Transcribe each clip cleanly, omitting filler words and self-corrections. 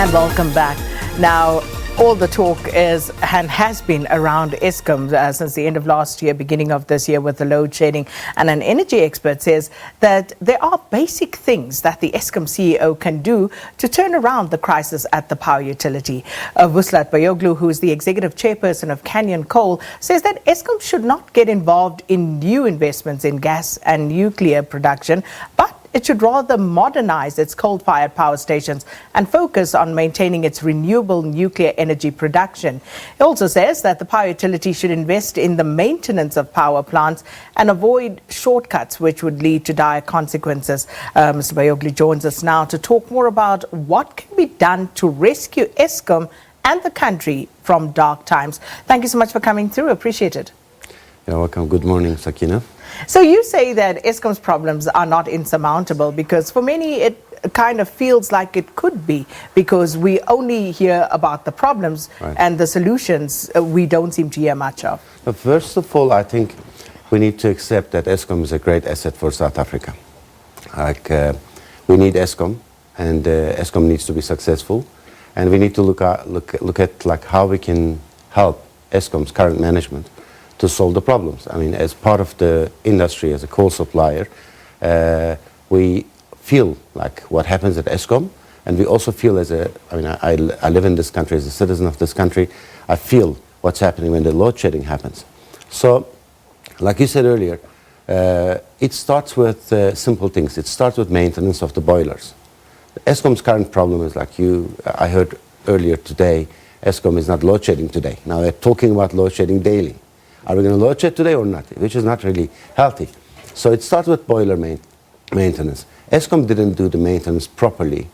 And welcome back. Now, all the talk is and has been around Eskoms since the end of last year, beginning of this year with the load shedding. And an energy expert says that there are basic things that the Eskom CEO can do to turn around the crisis at the power utility. Vuslat Bayoglu, who is the executive chairperson of Canyon Coal, says that Eskom should not get involved in new investments in gas and nuclear production, but it should rather modernize its coal-fired power stations and focus on maintaining its renewable nuclear energy production. He also says that the power utility should invest in the maintenance of power plants and avoid shortcuts which would lead to dire consequences. Mr. Bayoglu joins us now to talk more about what can be done to rescue Eskom and the country from dark times. Thank you so much for coming through. Appreciate it. You're welcome. Good morning, Sakina. So you say that Eskom's problems are not insurmountable, because for many it kind of feels like it could be, because we only hear about the problems, right, and the solutions we don't seem to hear much of. But first of all, I think we need to accept that Eskom is a great asset for South Africa. We need Eskom, and Eskom needs to be successful, and we need to look at like how we can help Eskom's current management to solve the problems. I mean, as part of the industry, as a coal supplier, we feel like what happens at Eskom, and we also feel I live in this country, as a citizen of this country, I feel what's happening when the load shedding happens. So, like you said earlier, it starts with simple things. It starts with maintenance of the boilers. Eskom's current problem is, I heard earlier today, Eskom is not load shedding today. Now they're talking about load shedding daily. Are we going to load shed today or not? Which is not really healthy. So it starts with boiler maintenance. Eskom didn't do the maintenance properly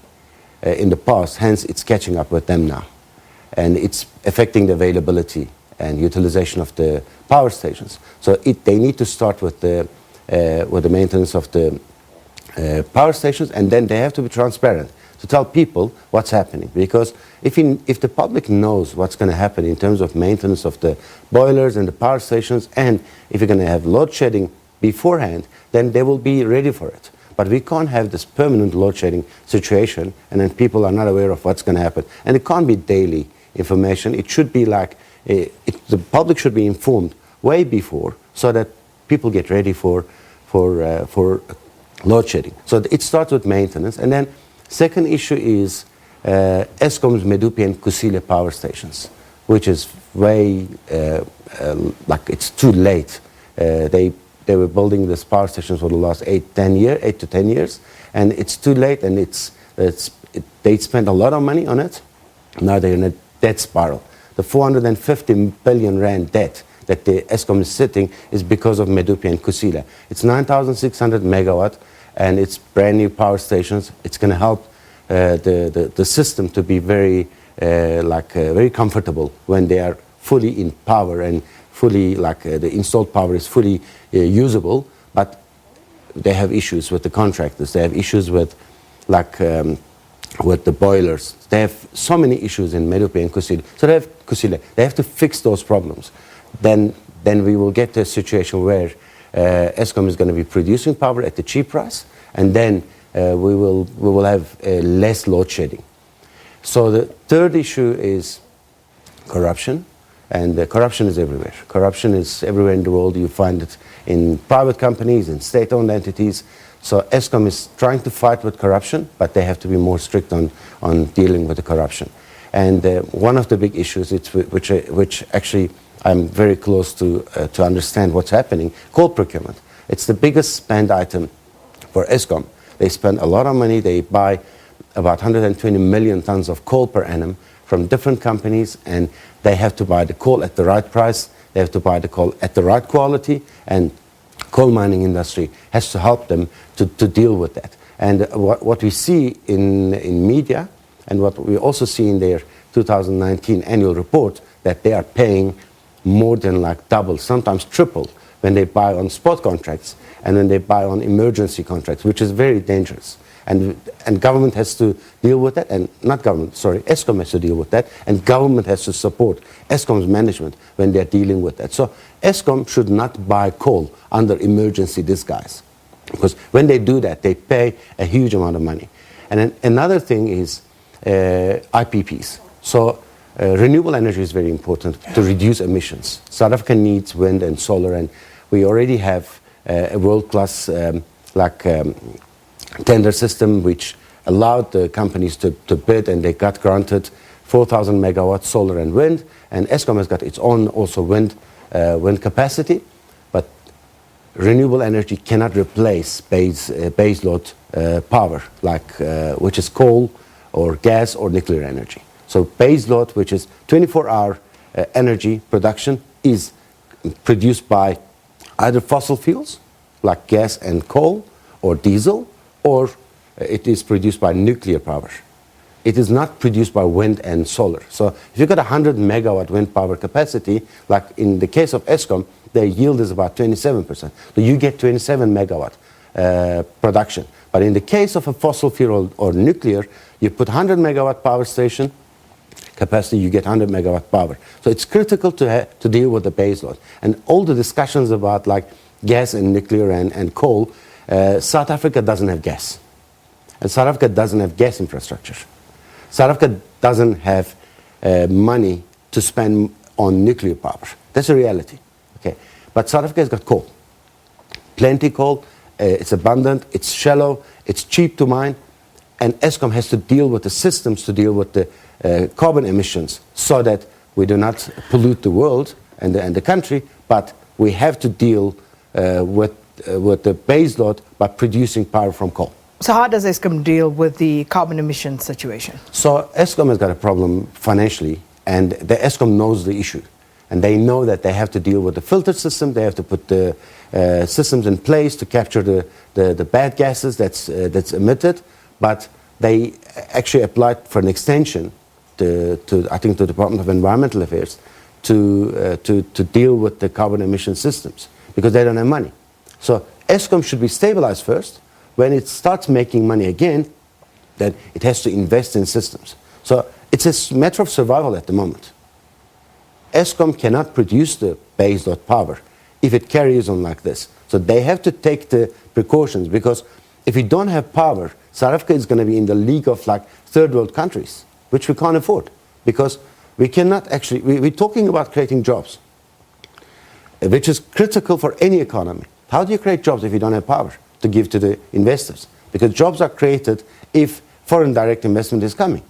in the past, hence it's catching up with them now. And it's affecting the availability and utilization of the power stations. So they need to start with the maintenance of the power stations, and then they have to be transparent to tell people what's happening. Because if the public knows what's going to happen in terms of maintenance of the boilers and the power stations, and if you're going to have load shedding beforehand, then they will be ready for it. But we can't have this permanent load shedding situation, and then people are not aware of what's going to happen. And it can't be daily information. It should be like, the public should be informed way before, so that people get ready for load shedding. So it starts with maintenance, and then second issue is Eskom's Medupi and Kusile power stations, which is way, it's too late. They were building these power stations for the last 8 to 10 years, and it's too late, and they spent a lot of money on it. Now they're in a debt spiral. The 450 billion rand debt that the Eskom is sitting is because of Medupi and Kusile. It's 9,600 megawatt, and it's brand new power stations. It's going to help the system to be very comfortable when they are fully in power and fully the installed power is fully usable. But they have issues with the contractors. They have issues with the boilers. They have so many issues in Medupi and Kusile. So they have to fix those problems. Then we will get to a situation where Eskom is going to be producing power at a cheap price, and then we will have less load shedding. So the third issue is corruption, and corruption is everywhere. Corruption is everywhere in the world. You find it in private companies, in state-owned entities. So Eskom is trying to fight with corruption, but they have to be more strict on dealing with the corruption. And one of the big issues, which actually I'm very close to understand what's happening, coal procurement. It's the biggest spend item for Eskom. They spend a lot of money. They buy about 120 million tons of coal per annum from different companies, and they have to buy the coal at the right price. They have to buy the coal at the right quality, and coal mining industry has to help them to deal with that. And what we see in media, and what we also see in their 2019 annual report, that they are paying more than double, sometimes triple, when they buy on spot contracts and when they buy on emergency contracts, which is very dangerous. And government has to deal with that, and not government, sorry, Eskom has to deal with that, and government has to support Eskom's management when they're dealing with that. So Eskom should not buy coal under emergency disguise, because when they do that, they pay a huge amount of money. And then another thing is IPPs. So renewable energy is very important to reduce emissions. South Africa needs wind and solar, and we already have a world-class tender system which allowed the companies to bid, and they got granted 4,000 megawatts solar and wind, and Eskom has got its own also wind capacity, but renewable energy cannot replace base load power, which is coal or gas or nuclear energy. So base load, which is 24-hour energy production, is produced by either fossil fuels like gas and coal or diesel, or it is produced by nuclear power. It is not produced by wind and solar. So if you've got 100 megawatt wind power capacity, like in the case of Eskom, their yield is about 27%. So you get 27 megawatt production. But in the case of a fossil fuel or nuclear, you put 100 megawatt power station capacity, you get 100 megawatt power. So it's critical to deal with the base load. And all the discussions about like gas and nuclear and coal, South Africa doesn't have gas. And South Africa doesn't have gas infrastructure. South Africa doesn't have money to spend on nuclear power. That's a reality. Okay. But South Africa has got coal. Plenty coal. It's abundant. It's shallow. It's cheap to mine. And Eskom has to deal with the systems to deal with the carbon emissions so that we do not pollute the world and the country, but we have to deal with the base load by producing power from coal. So how does Eskom deal with the carbon emission situation? So Eskom has got a problem financially, and the Eskom knows the issue. And they know that they have to deal with the filter system, they have to put the systems in place to capture the bad gases that's emitted, but they actually applied for an extension to I think, the Department of Environmental Affairs to deal with the carbon emission systems, because they don't have money. So Eskom should be stabilized first. When it starts making money again, then it has to invest in systems. So it's a matter of survival at the moment. Eskom cannot produce the base load power if it carries on like this. So they have to take the precautions, because if we don't have power, South Africa is going to be in the league of like third world countries, which we can't afford, because we cannot actually, we're talking about creating jobs, which is critical for any economy. How do you create jobs if you don't have power to give to the investors? Because jobs are created if foreign direct investment is coming.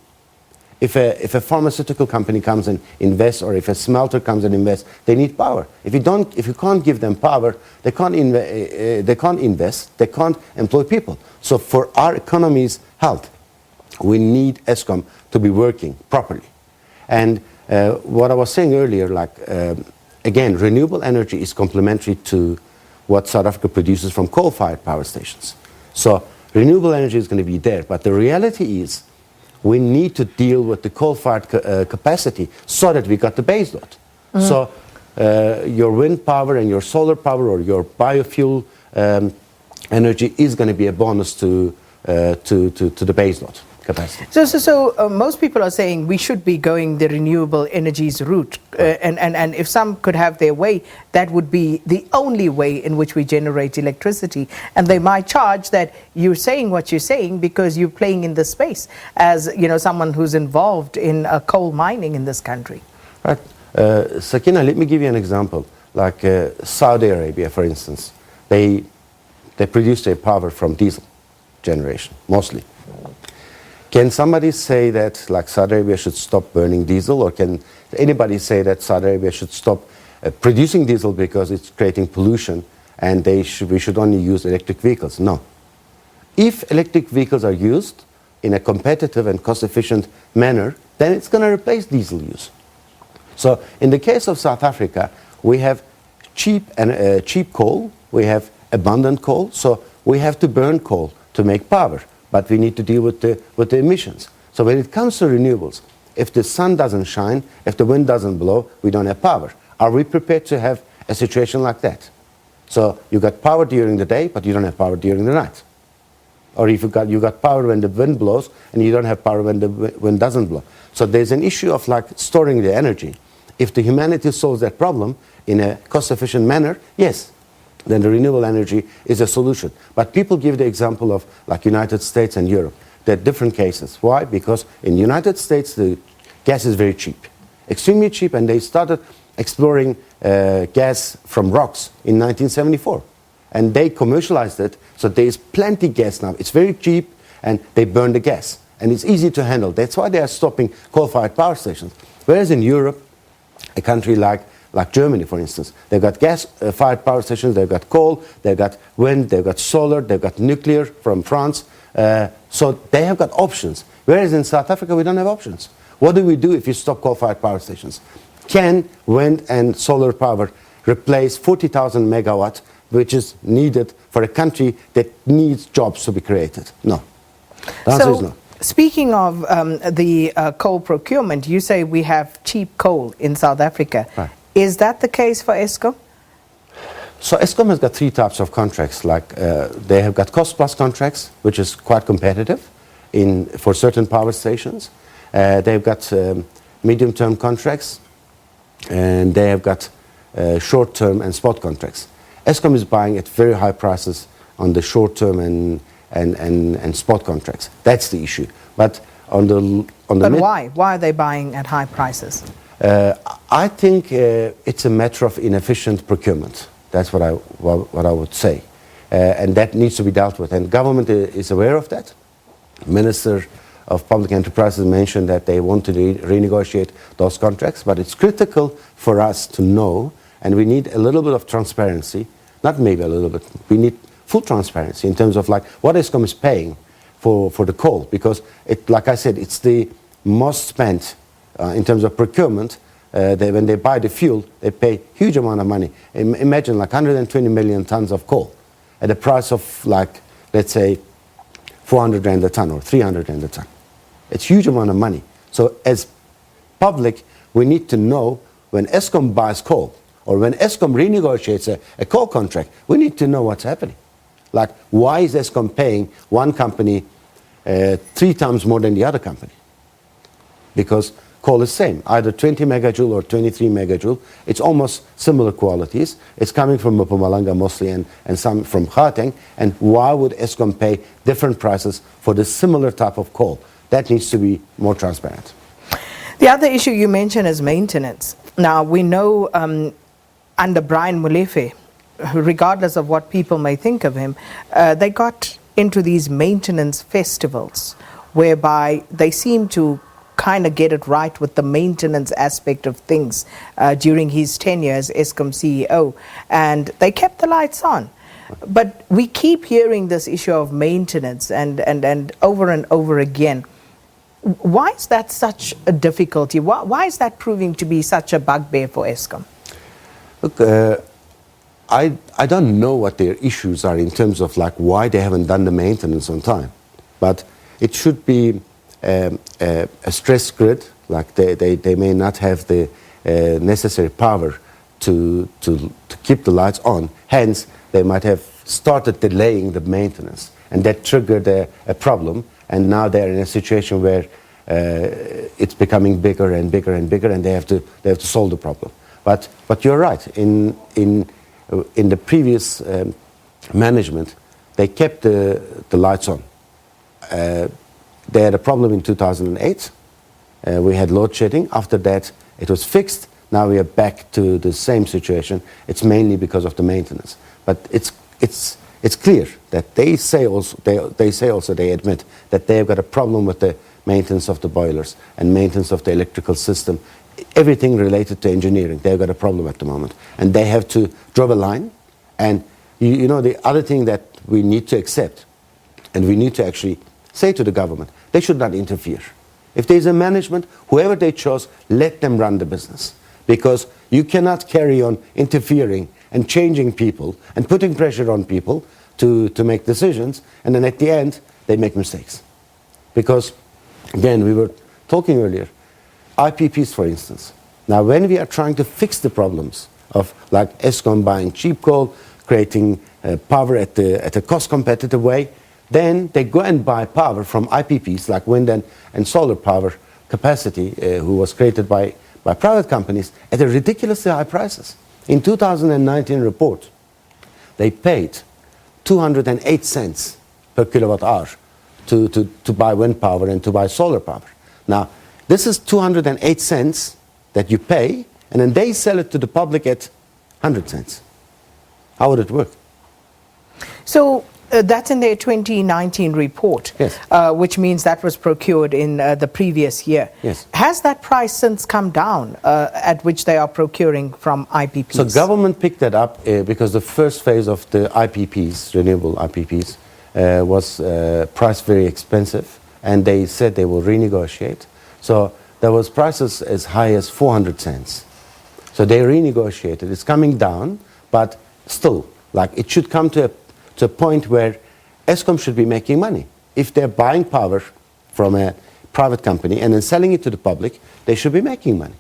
If a pharmaceutical company comes and invests, or if a smelter comes and invests, they need power. If you can't give them power, they can't invest, they can't employ people. So for our economy's health, we need Eskom to be working properly. And what I was saying earlier, again, renewable energy is complementary to what South Africa produces from coal-fired power stations. So renewable energy is going to be there, but the reality is we need to deal with the coal-fired capacity so that we got the base load. Mm-hmm. So your wind power and your solar power or your biofuel energy is going to be a bonus to the base load capacity. So most people are saying we should be going the renewable energies route, and if some could have their way, that would be the only way in which we generate electricity. And they might charge that you're saying what you're saying because you're playing in this space as someone who's involved in coal mining in this country. Right, Sakina, let me give you an example. Like Saudi Arabia, for instance, they produce their power from diesel generation mostly. Can somebody say that like Saudi Arabia should stop burning diesel, or can anybody say that Saudi Arabia should stop producing diesel because it's creating pollution and we should only use electric vehicles? No. If electric vehicles are used in a competitive and cost-efficient manner, then it's going to replace diesel use. So in the case of South Africa, we have cheap coal, we have abundant coal, so we have to burn coal to make power. But we need to deal with the emissions. So when it comes to renewables, if the sun doesn't shine, if the wind doesn't blow, we don't have power. Are we prepared to have a situation like that? So you got power during the day, but you don't have power during the night. Or if you got power when the wind blows, and you don't have power when the wind doesn't blow. So there's an issue of like storing the energy. If the humanity solves that problem in a cost-efficient manner, yes, then the renewable energy is a solution. But people give the example of like United States and Europe. There are different cases. Why? Because in the United States, the gas is very cheap, extremely cheap, and they started exploring gas from rocks in 1974. And they commercialized it, so there is plenty gas now. It's very cheap, and they burn the gas. And it's easy to handle. That's why they are stopping coal-fired power stations. Whereas in Europe, a country like Germany, for instance, they've got gas-fired power stations, they've got coal, they've got wind, they've got solar, they've got nuclear from France. So they have got options. Whereas in South Africa, we don't have options. What do we do if you stop coal-fired power stations? Can wind and solar power replace 40,000 megawatt, which is needed for a country that needs jobs to be created? No. The answer is no. Speaking of the coal procurement, you say we have cheap coal in South Africa. Right. Is that the case for Eskom? So Eskom has got three types of contracts. They have got cost-plus contracts, which is quite competitive for certain power stations. They've got medium-term contracts, and they have got short-term and spot contracts. Eskom is buying at very high prices on the short-term and spot contracts. That's the issue. But why? Why are they buying at high prices? I think it's a matter of inefficient procurement. That's what I would say, and that needs to be dealt with. And government is aware of that. Minister of Public Enterprises mentioned that they want to renegotiate those contracts, but it's critical for us to know, and we need a little bit of transparency. Not maybe a little bit. We need full transparency in terms of what Eskom is paying for the coal, because like I said, it's the most spent in terms of procurement. When they buy the fuel, they pay huge amount of money. Imagine 120 million tons of coal at a price of let's say 400 rand a ton or 300 rand a ton. It's huge amount of money. So as public, we need to know when Eskom buys coal or when Eskom renegotiates a coal contract, we need to know what's happening. Why is Eskom paying one company 3 times more than the other company? Because coal is same, either 20 megajoule or 23 megajoule. It's almost similar qualities. It's coming from Mpumalanga mostly and some from Gauteng. And why would Eskom pay different prices for the similar type of coal? That needs to be more transparent. The other issue you mentioned is maintenance. Now, we know under Brian Molefe, regardless of what people may think of him, they got into these maintenance festivals whereby they seem to kind of get it right with the maintenance aspect of things during his tenure as Eskom CEO, and they kept the lights on. But we keep hearing this issue of maintenance and over again. Why is that such a difficulty? Why is that proving to be such a bugbear for Eskom? Look, I don't know what their issues are in terms of why they haven't done the maintenance on time, but it should be a stress grid. They may not have the necessary power to keep the lights on. Hence, they might have started delaying the maintenance, and that triggered a problem. And now they're in a situation where it's becoming bigger and bigger and bigger, and they have to solve the problem. But you're right. In the previous management, they kept the lights on. They had a problem in 2008. We had load shedding. After that, it was fixed. Now we are back to the same situation. It's mainly because of the maintenance. But it's clear that they admit that they've got a problem with the maintenance of the boilers and maintenance of the electrical system. Everything related to engineering, they've got a problem at the moment. And they have to draw a line. And you know, the other thing that we need to accept, and we need to actually say to the government, they should not interfere. If there's a management, whoever they chose, let them run the business. Because you cannot carry on interfering and changing people and putting pressure on people to make decisions, and then at the end, they make mistakes. Because, again, we were talking earlier, IPPs, for instance. Now, when we are trying to fix the problems of Eskom buying cheap coal, creating power at a cost-competitive way, then they go and buy power from IPPs, like wind and solar power capacity, who was created by private companies, at a ridiculously high prices. In 2019 report, they paid 208 cents per kilowatt hour to buy wind power and to buy solar power. Now, this is 208 cents that you pay, and then they sell it to the public at 100 cents. How would it work? So that's in their 2019 report, yes. Which means that was procured in the previous year. Yes. Has that price since come down at which they are procuring from IPPs? So government picked that up because the first phase of the IPPs, renewable IPPs, was priced very expensive, and they said they will renegotiate. So there was prices as high as 400 cents. So they renegotiated. It's coming down, but still, like, it should come to a point where Eskom should be making money. If they're buying power from a private company and then selling it to the public, they should be making money.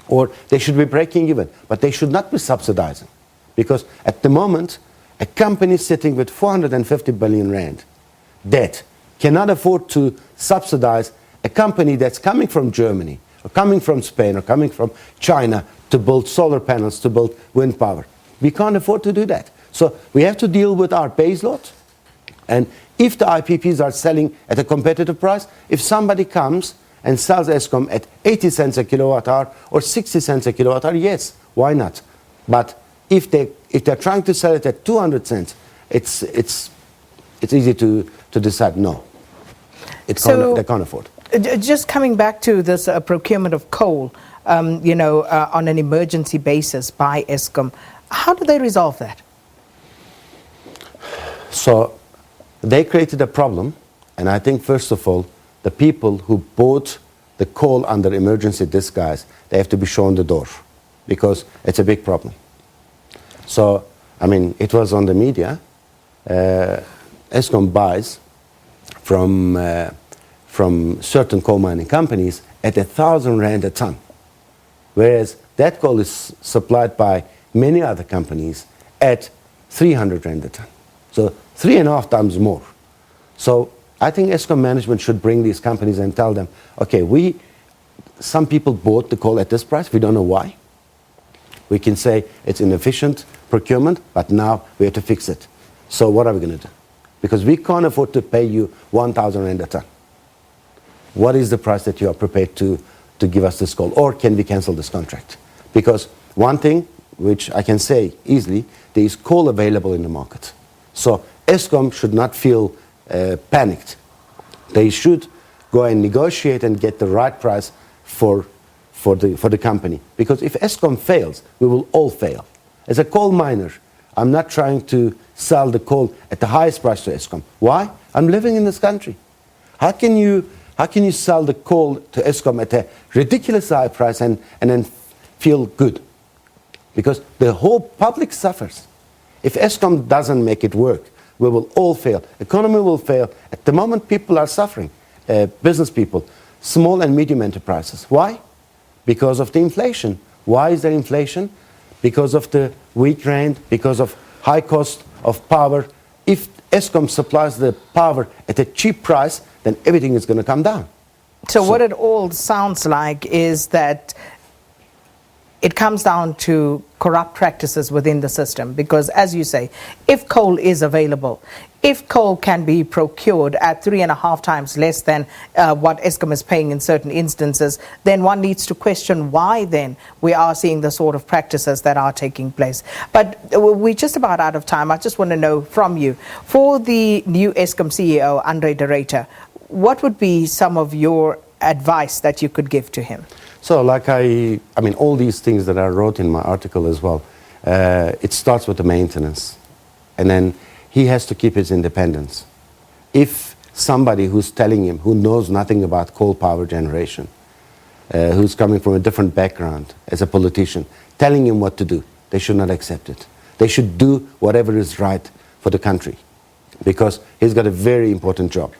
Or they should be breaking even. But they should not be subsidizing. Because at the moment, a company sitting with 450 billion rand debt cannot afford to subsidize a company that's coming from Germany, or coming from Spain, or coming from China to build solar panels, to build wind power. We can't afford to do that. So we have to deal with our base load. And if the IPPs are selling at a competitive price, if somebody comes and sells Eskom at 80 cents a kilowatt hour or 60 cents a kilowatt hour, yes, why not? But if they're trying to sell it at 200 cents, it's easy to decide no. They can't afford. Just coming back to this procurement of coal, on an emergency basis by Eskom, how do they resolve that? So they created a problem, and I think, first of all, the people who bought the coal under emergency disguise, they have to be shown the door, because it's a big problem. So, I mean, it was on the media. Eskom buys from certain coal mining companies at 1,000 rand a ton, whereas that coal is supplied by many other companies at 300 rand a ton. So 3.5 times more. So I think Eskom management should bring these companies and tell them, okay, some people bought the coal at this price, we don't know why. We can say it's inefficient procurement, but now we have to fix it. So what are we going to do? Because we can't afford to pay you 1,000 rand a ton. What is the price that you are prepared to give us this coal? Or can we cancel this contract? Because one thing which I can say easily, there is coal available in the market. So Eskom should not feel panicked. They should go and negotiate and get the right price for the company. Because if Eskom fails, we will all fail. As a coal miner, I'm not trying to sell the coal at the highest price to Eskom. Why? I'm living in this country. How can you sell the coal to Eskom at a ridiculous high price and then feel good? Because the whole public suffers. If Eskom doesn't make it work, we will all fail. Economy will fail. At the moment, people are suffering. Business people, small and medium enterprises. Why? Because of the inflation. Why is there inflation? Because of the weak rand, because of high cost of power. If Eskom supplies the power at a cheap price, then everything is going to come down. So what it all sounds like is that it comes down to corrupt practices within the system, because, as you say, if coal is available, if coal can be procured at 3.5 times less than what Eskom is paying in certain instances, then one needs to question why then we are seeing the sort of practices that are taking place. But we're just about out of time. I just want to know from you, for the new Eskom CEO, Andre de Ruyter, what would be some of your advice that you could give to him? So, I mean, all these things that I wrote in my article as well, it starts with the maintenance. And then he has to keep his independence. If somebody who's telling him, who knows nothing about coal power generation, who's coming from a different background as a politician, telling him what to do, they should not accept it. They should do whatever is right for the country, because he's got a very important job.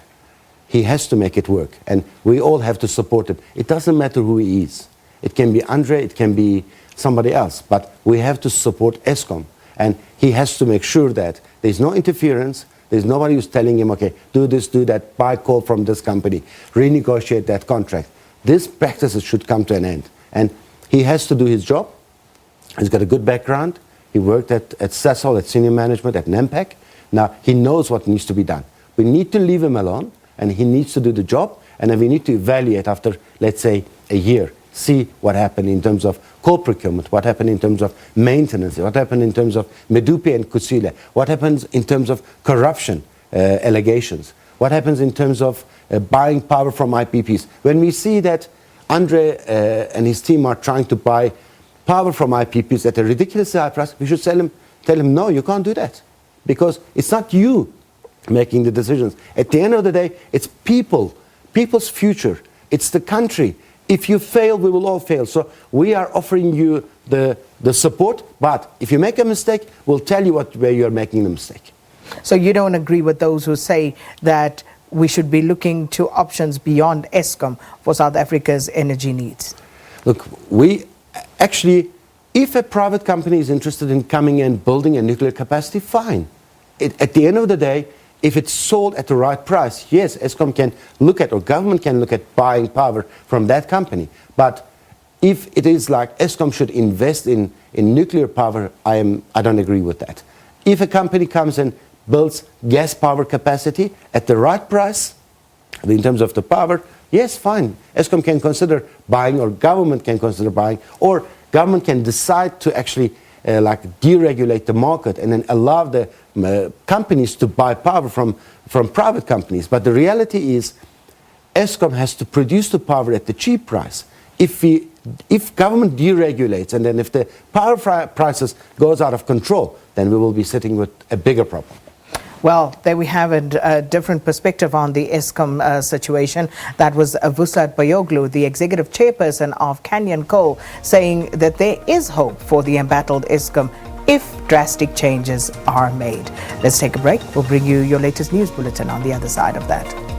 He has to make it work, and we all have to support him. It doesn't matter who he is. It can be Andre, it can be somebody else, but we have to support Eskom, and he has to make sure that there's no interference, there's nobody who's telling him, okay, do this, do that, buy coal from this company, renegotiate that contract. These practices should come to an end, and he has to do his job. He's got a good background. He worked at Sasol, at senior management, at NAMPAC. Now, he knows what needs to be done. We need to leave him alone and he needs to do the job, and then we need to evaluate after, let's say, a year, see what happened in terms of coal procurement, what happened in terms of maintenance, what happened in terms of Medupi and Kusile, what happens in terms of corruption allegations, what happens in terms of buying power from IPPs. When we see that Andre and his team are trying to buy power from IPPs at a ridiculously high price, we should tell him, no, you can't do that. Because it's not you making the decisions. At the end of the day, it's people's future. It's the country. If you fail, we will all fail. So we are offering you the support, but if you make a mistake, we'll tell you where you're making the mistake. So you don't agree with those who say that we should be looking to options beyond Eskom for South Africa's energy needs? Look, actually, if a private company is interested in coming and building a nuclear capacity, fine. At the end of the day, if it's sold at the right price, yes, Eskom can look at, or government can look at buying power from that company. But if it is like Eskom should invest in nuclear power, I don't agree with that. If a company comes and builds gas power capacity at the right price, in terms of the power, yes, fine. Eskom can consider buying, or government can consider buying, or government can decide to actually deregulate the market and then allow the companies to buy power from private companies. But the reality is Eskom has to produce the power at the cheap price. If government deregulates, and then if the power prices goes out of control, then we will be sitting with a bigger problem. Well, there we have a different perspective on the Eskom situation. That was Vuslat Bayoglu, the executive chairperson of Canyon Coal, saying that there is hope for the embattled Eskom if drastic changes are made. Let's take a break. We'll bring you your latest news bulletin on the other side of that.